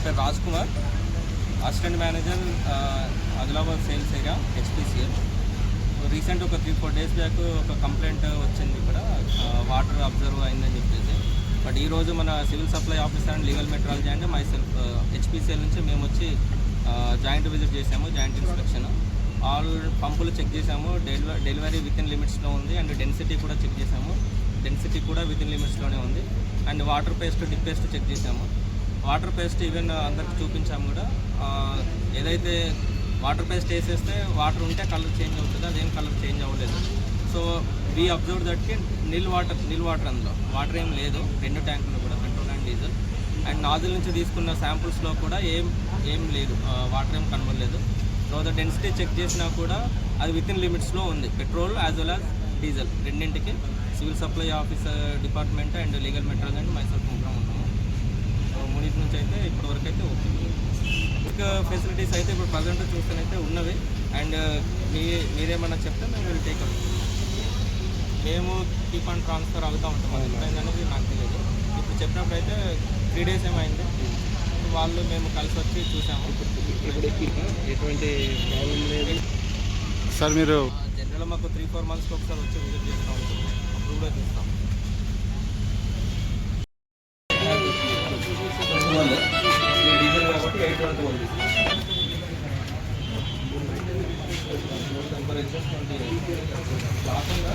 పేరు Raj Kumar, assistant manager Adilabad sales area HPCL. Recent ఒక 3-4 days back ఒక కంప్లైంట్ వచ్చింది ఇక్కడ వాటర్ అబ్జర్వ్ అయిందని చెప్పేసి. బట్ ఈరోజు మన civil supply officer and legal metrology అంటే మై సెల్ఫ్ హెచ్పిసిఎల్ నుంచి మేము వచ్చి జాయింట్ విజిట్ చేసాము, జాయింట్ ఇన్స్పెక్షన్. ఆల్ పంపులు చెక్ చేసాము, డెలివరీ విత్ ఇన్ లిమిట్స్లో ఉంది. అండ్ డెన్సిటీ కూడా చెక్ చేసాము, డెన్సిటీ కూడా విత్ ఇన్ లిమిట్స్లోనే ఉంది. And water paste, dip paste check చేసాము. వాటర్ పేస్ట్ ఈవెన్ అందరికి చూపించాము కూడా. ఏదైతే వాటర్ పేస్ట్ వేసేస్తే వాటర్ ఉంటే కలర్ చేంజ్ అవుతుంది, అదేం కలర్ చేంజ్ అవ్వలేదు. So we observe దట్కి nil water అందులో వాటర్ ఏం లేదు. 2 ట్యాంకులు కూడా petrol and diesel. And nozzle నుంచి తీసుకున్న శాంపుల్స్లో కూడా ఏం లేదు, వాటర్ ఏం కనబడలేదు. తర్వాత డెన్సిటీ చెక్ చేసినా కూడా అది విత్ ఇన్ లిమిట్స్లో ఉంది, petrol as well as diesel రెండింటికి. Civil supply officer department and legal metrology and myself ముగ్గురం ఉన్నాము. మూడింటి నుంచి అయితే ఇప్పటివరకు అయితే ఓకే. ఇంకా ఫెసిలిటీస్ అయితే ఇప్పుడు ప్రజెంట్ చూస్తేనైతే ఉన్నవి. అండ్ మీరేమన్నా చెప్తే మేము విల్ టేక్ అప్. మేము కీప్ అండ్ ట్రాన్స్ఫర్ అవుతూ ఉంటాం, అది ఎప్పుడైందనేది నాకు తెలియదు. ఇప్పుడు చెప్పినప్పుడు అయితే 3 డేస్ ఏమైంది, వాళ్ళు మేము కలిసి వచ్చి చూసాము. ఎటువంటి ప్రాబ్లం లేదు సార్. మీరు జనరల్గా మాకు 3-4 మంత్స్కి ఒకసారి వచ్చి విజిట్ చేస్తూ ఉంటాం, అప్పుడు కూడా చూస్తాం. డీజిల్ కాబట్టి 812 టెంపరేచర్ 28 కాకుండా